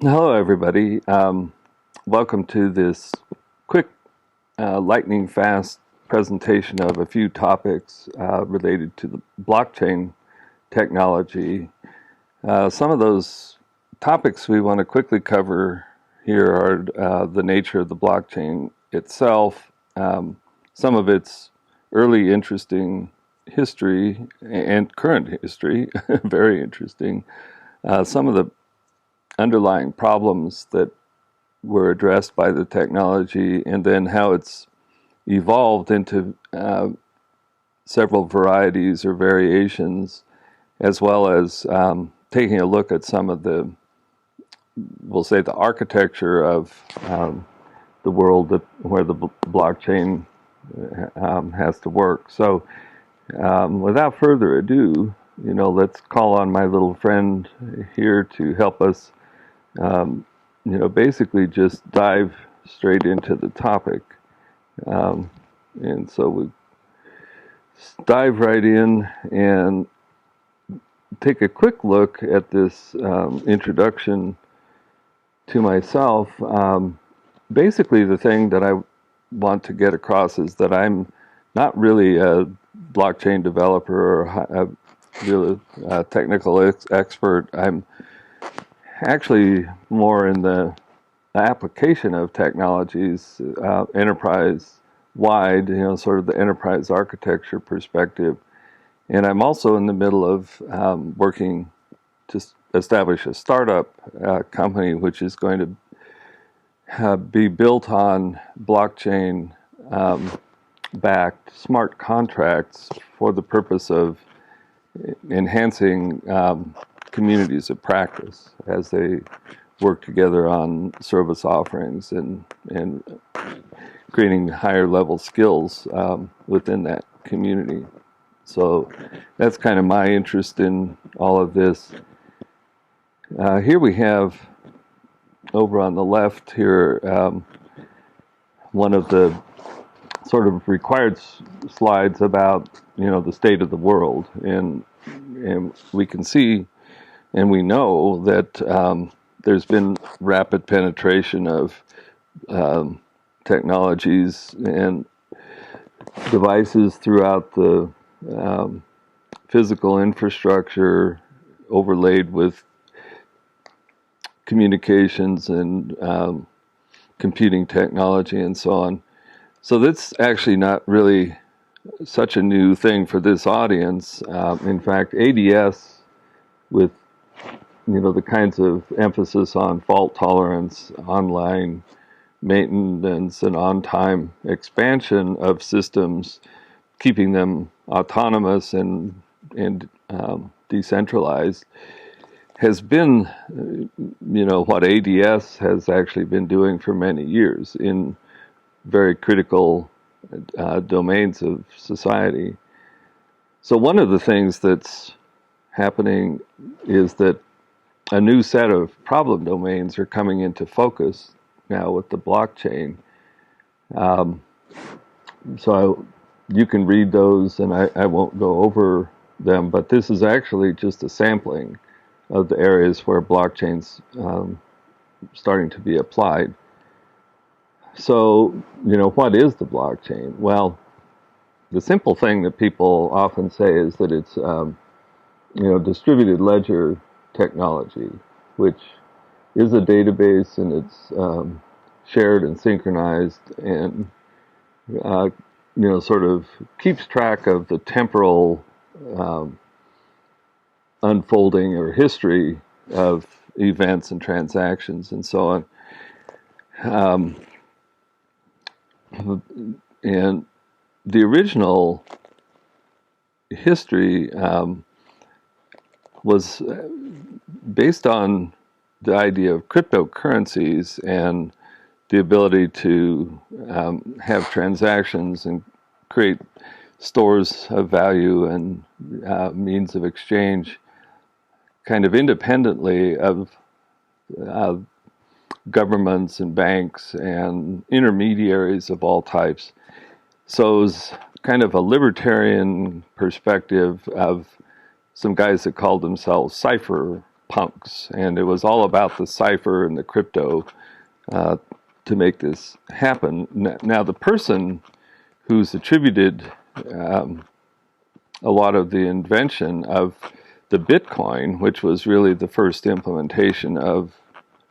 Hello, everybody. Welcome to this quick, lightning fast presentation of a few topics related to the blockchain technology. Some of those topics we want to quickly cover here are the nature of the blockchain itself, some of its early interesting history and current history, very interesting, some of the underlying problems that were addressed by the technology, and then how it's evolved into several varieties or variations, as well as taking a look at some of the, we'll say, the architecture of the world where the blockchain has to work. So, without further ado, let's call on my little friend here to help us basically just dive straight into the topic. And so we dive right in and take a quick look at this introduction to myself. Basically, the thing that I want to get across is that I'm not really a blockchain developer or a real technical expert. I'm actually more in the application of technologies, enterprise wide, sort of the enterprise architecture perspective. And I'm also in the middle of working to establish a startup company which is going to be built on blockchain backed smart contracts for the purpose of enhancing communities of practice as they work together on service offerings and creating higher level skills within that community. So that's kind of my interest in all of this. Here we have, over on the left here, one of the sort of required slides about the state of the world, and we can see and we know that there's been rapid penetration of technologies and devices throughout the physical infrastructure, overlaid with communications and computing technology and so on. So that's actually not really such a new thing for this audience. In fact, ADS, with the kinds of emphasis on fault tolerance, online maintenance, and on-time expansion of systems, keeping them autonomous and decentralized, has been, what ADS has actually been doing for many years in very critical domains of society. So one of the things that's happening is that a new set of problem domains are coming into focus now with the blockchain. So you can read those, and I won't go over them, but this is actually just a sampling of the areas where blockchain's starting to be applied. So, what is the blockchain? Well, the simple thing that people often say is that it's, distributed ledger technology, which is a database, and it's shared and synchronized, and sort of keeps track of the temporal unfolding or history of events and transactions and so on. And the original history was based on the idea of cryptocurrencies and the ability to have transactions and create stores of value and means of exchange kind of independently of governments and banks and intermediaries of all types. So it was kind of a libertarian perspective of some guys that called themselves cipher punks, and it was all about the cipher and the crypto to make this happen. Now, the person who's attributed a lot of the invention of the Bitcoin, which was really the first implementation of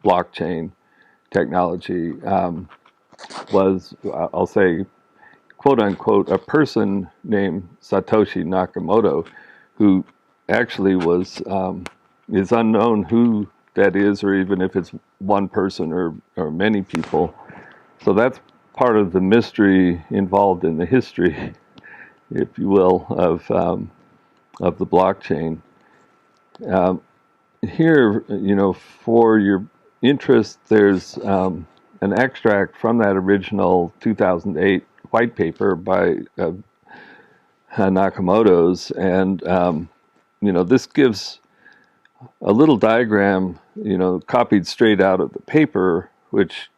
blockchain technology, was, I'll say, quote unquote, a person named Satoshi Nakamoto, who actually is unknown who that is, or even if it's one person or many people. So that's part of the mystery involved in the history, if you will, of the blockchain. Here, for your interest, there's an extract from that original 2008 white paper by Nakamoto's, and this gives a little diagram, copied straight out of the paper, which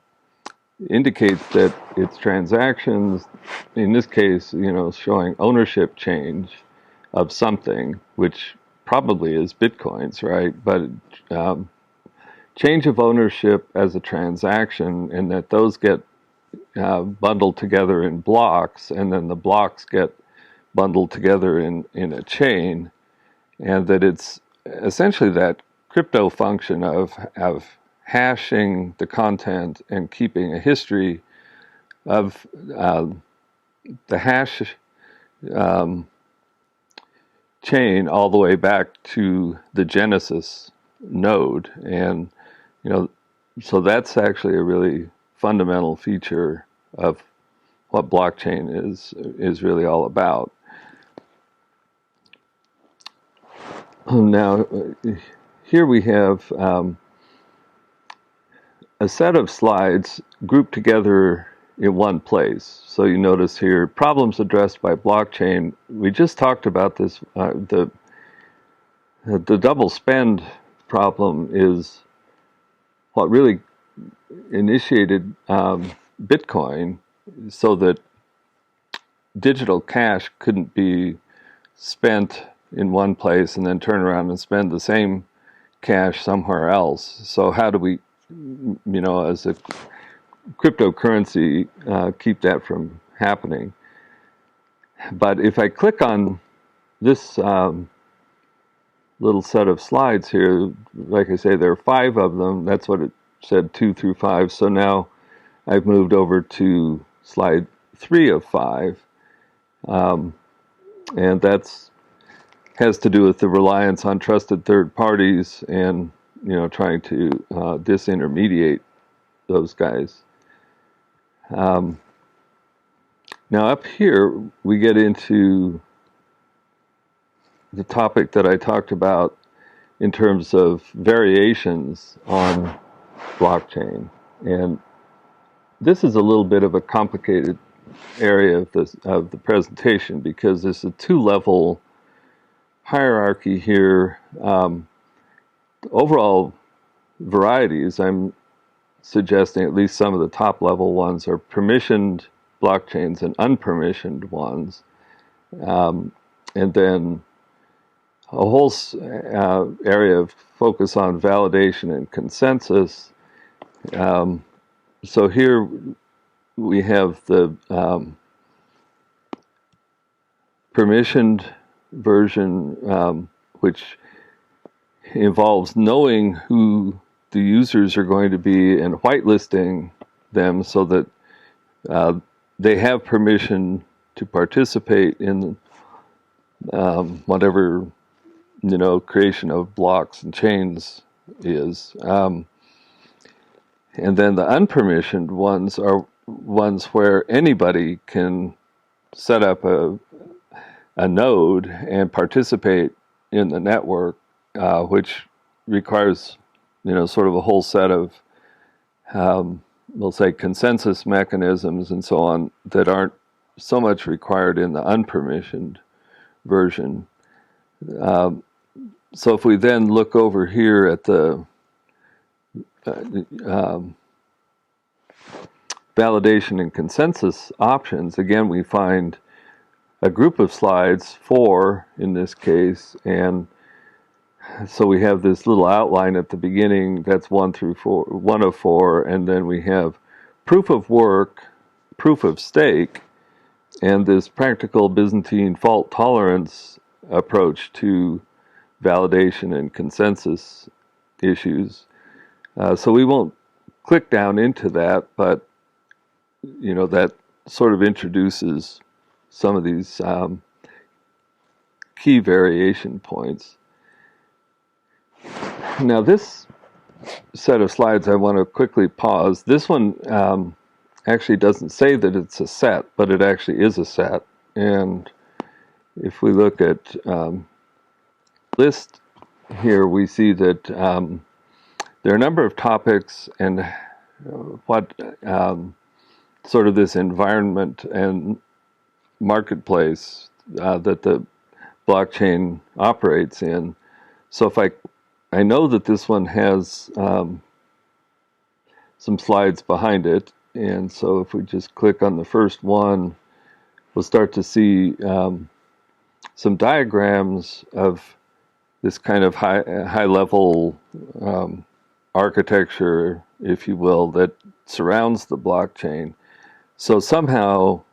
indicates that its transactions, in this case, showing ownership change of something, which probably is Bitcoins, right? But change of ownership as a transaction, and that those get bundled together in blocks, and then the blocks get bundled together in a chain, and that it's essentially that crypto function of hashing the content and keeping a history of the hash chain all the way back to the Genesis node. And so that's actually a really fundamental feature of what blockchain is really all about. Now, here we have a set of slides grouped together in one place. So you notice here, problems addressed by blockchain. We just talked about this. The double spend problem is what really initiated Bitcoin, so that digital cash couldn't be spent in one place and then turn around and spend the same cash somewhere else. So how do we, as a cryptocurrency, keep that from happening? But if I click on this little set of slides here, like I say, there are 5 of them. That's what it said, 2 through 5. So now I've moved over to slide 3 of 5. And that's has to do with the reliance on trusted third parties and, trying to disintermediate those guys. Now up here, we get into the topic that I talked about in terms of variations on blockchain. And this is a little bit of a complicated area of the presentation, because there's a 2-level hierarchy here. Overall varieties, I'm suggesting at least some of the top level ones are permissioned blockchains and unpermissioned ones. And then a whole area of focus on validation and consensus. So here we have the permissioned version, which involves knowing who the users are going to be and whitelisting them so that they have permission to participate in whatever creation of blocks and chains is. And then the unpermissioned ones are ones where anybody can set up a node and participate in the network, which requires, sort of a whole set of, we'll say, consensus mechanisms and so on that aren't so much required in the unpermissioned version. So if we then look over here at the validation and consensus options, again, we find a group of slides, 4 in this case, and So we have this little outline at the beginning that's 1 through 4, 1 of 4, and then we have proof of work, proof of stake, and this practical Byzantine fault tolerance approach to validation and consensus issues. So we won't click down into that, but that sort of introduces some of these key variation points. Now this set of slides I want to quickly pause. This one actually doesn't say that it's a set, but it actually is a set. And if we look at list here, we see that there are a number of topics and what sort of this environment and marketplace that the blockchain operates in. So if I know that this one has some slides behind it, and so if we just click on the first one, we'll start to see some diagrams of this kind of high level architecture, if you will, that surrounds the blockchain. So somehow,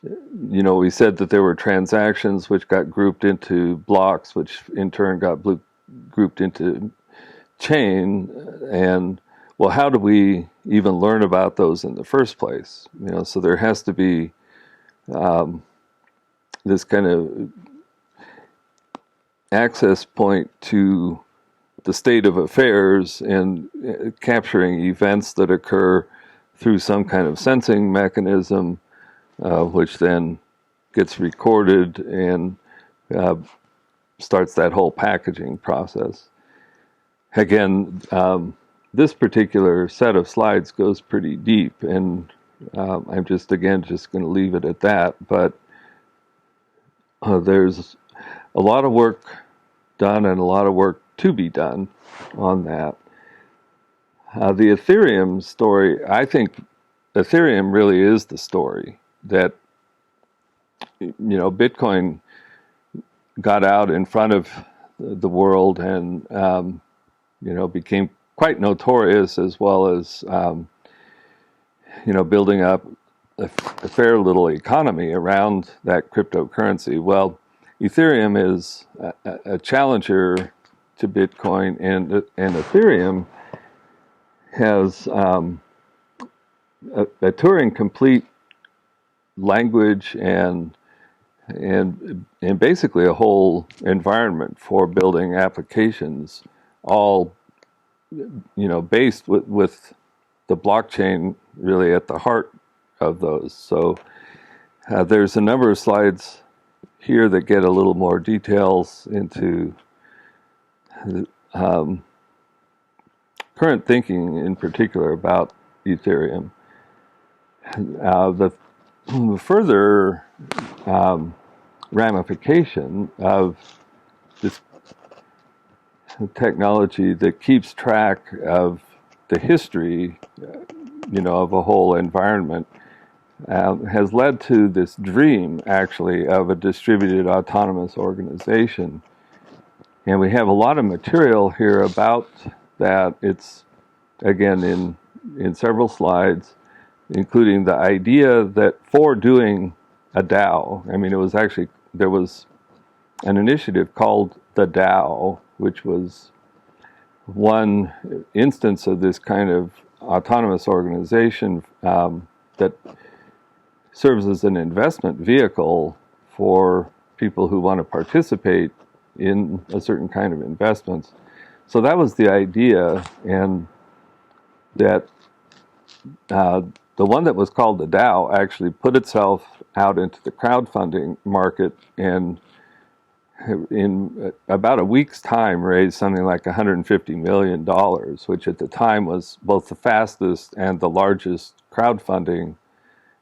we said that there were transactions which got grouped into blocks, which in turn got grouped into chain. And well, how do we even learn about those in the first place? So there has to be this kind of access point to the state of affairs and capturing events that occur through some kind of sensing mechanism, which then gets recorded and starts that whole packaging process. Again, this particular set of slides goes pretty deep, and I'm just going to leave it at that. But there's a lot of work done and a lot of work to be done on that. The Ethereum story, I think Ethereum really is the story that, Bitcoin got out in front of the world and, became quite notorious, as well as, building up a fair little economy around that cryptocurrency. Well, Ethereum is a challenger to Bitcoin, and Ethereum has a Turing complete language and basically a whole environment for building applications, all based with the blockchain really at the heart of those. So there's a number of slides here that get a little more details into current thinking in particular about Ethereum. The further ramification of this technology that keeps track of the history, of a whole environment, has led to this dream, actually, of a distributed autonomous organization. And we have a lot of material here about that. It's, again, in several slides, including the idea that for doing a DAO, there was an initiative called the DAO, which was one instance of this kind of autonomous organization that serves as an investment vehicle for people who want to participate in a certain kind of investments. So that was the idea, and that the one that was called the DAO actually put itself out into the crowdfunding market, and in about a week's time raised something like $150 million, which at the time was both the fastest and the largest crowdfunding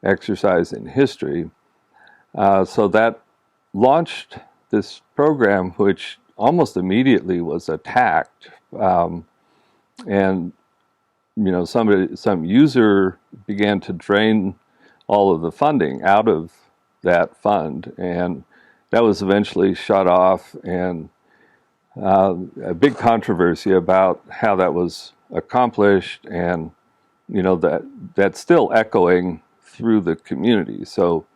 exercise in history. So that launched this program, which almost immediately was attacked, and some user began to drain all of the funding out of that fund, and that was eventually shut off, and a big controversy about how that was accomplished, and that's still echoing through the community. So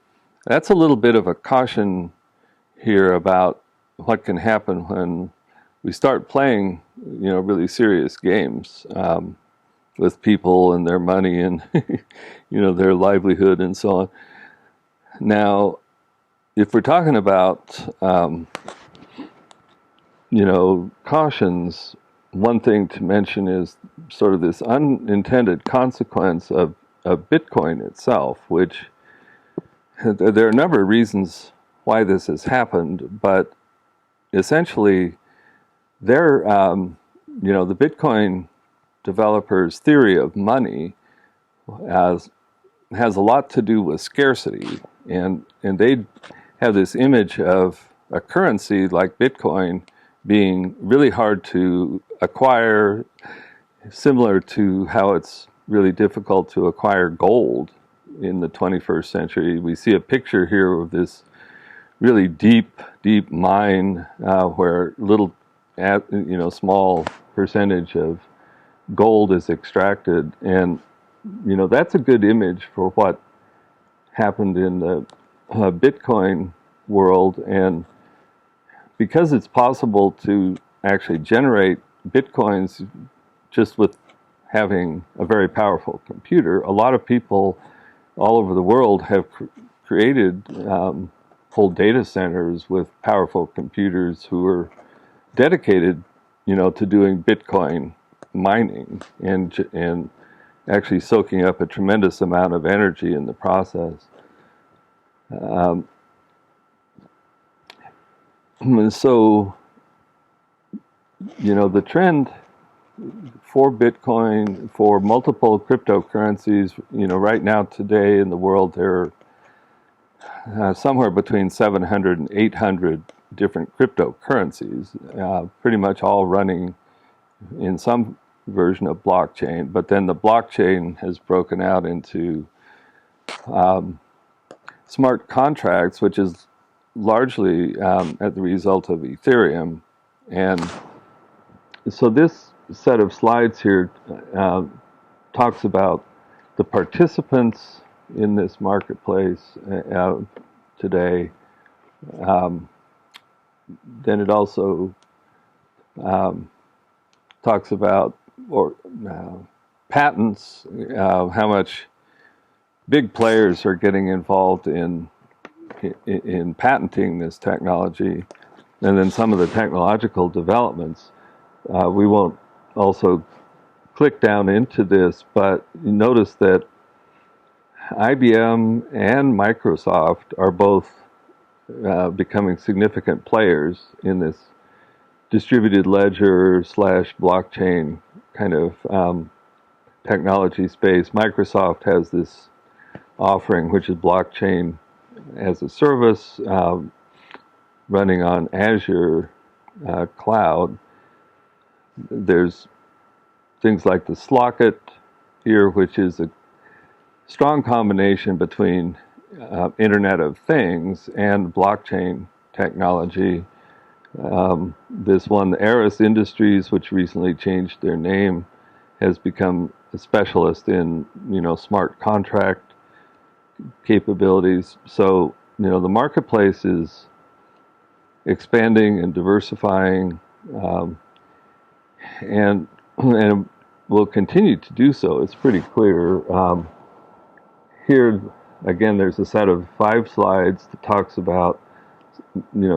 that's a little bit of a caution here about what can happen when we start playing, really serious games with people and their money and their livelihood and so on. Now, if we're talking about cautions, one thing to mention is sort of this unintended consequence of Bitcoin itself, which there are a number of reasons why this has happened, but essentially, the Bitcoin developers' theory of money has a lot to do with scarcity, and they have this image of a currency like Bitcoin being really hard to acquire, similar to how it's really difficult to acquire gold in the 21st century. We see a picture here of this really deep mine where small percentage of gold is extracted, and that's a good image for what happened in the Bitcoin world. And because it's possible to actually generate Bitcoins just with having a very powerful computer, a lot of people all over the world have created whole data centers with powerful computers who are dedicated, to doing Bitcoin mining and actually soaking up a tremendous amount of energy in the process. So, the trend for Bitcoin, for multiple cryptocurrencies, right now today in the world, there are somewhere between 700 and 800 different cryptocurrencies, pretty much all running in some version of blockchain. But then the blockchain has broken out into smart contracts, which is largely at the result of Ethereum. And so this set of slides here talks about the participants in this marketplace today. Then it also talks about patents, how much big players are getting involved in patenting this technology, and then some of the technological developments. We won't also click down into this, but you notice that IBM and Microsoft are both becoming significant players in this distributed ledger / blockchain kind of technology space. Microsoft has this offering, which is blockchain as a service, running on Azure cloud. There's things like the Slocket here, which is a strong combination between Internet of Things and blockchain technology. This one, Eris Industries, which recently changed their name, has become a specialist in smart contract capabilities. So the marketplace is expanding and diversifying, and will continue to do so. It's pretty clear. Here again, there's a set of 5 slides that talks about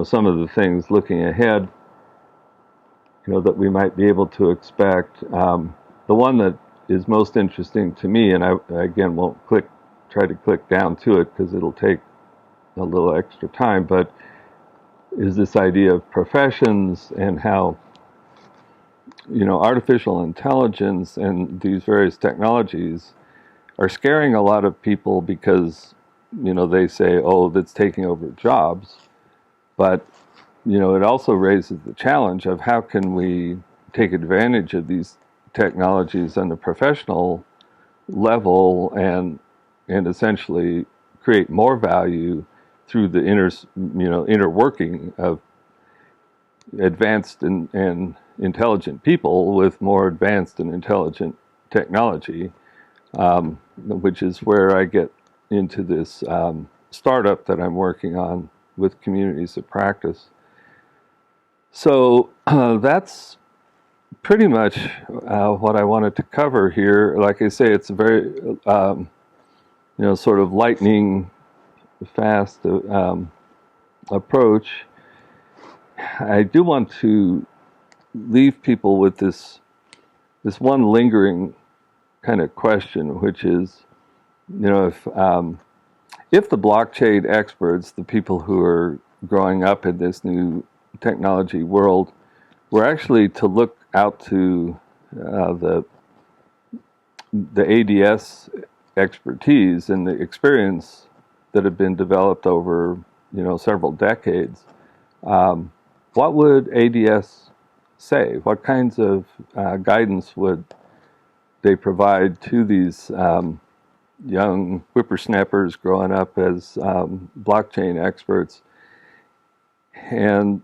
some of the things looking ahead, that we might be able to expect. The one that is most interesting to me, and I again won't try to click down to it because it'll take a little extra time, but is this idea of professions and how artificial intelligence and these various technologies are scaring a lot of people because they say, oh, that's taking over jobs. But it also raises the challenge of how can we take advantage of these technologies on the professional level and essentially create more value through the inner working of advanced and intelligent people with more advanced and intelligent technology, which is where I get into this startup that I'm working on with communities of practice. So that's pretty much what I wanted to cover here. Like I say, it's a very, sort of lightning fast approach. I do want to leave people with this one lingering kind of question, which is, if the blockchain experts, the people who are growing up in this new technology world, were actually to look out to the ADS expertise and the experience that have been developed over several decades, what would ADS say? What kinds of guidance would they provide to these young whippersnappers growing up as blockchain experts? And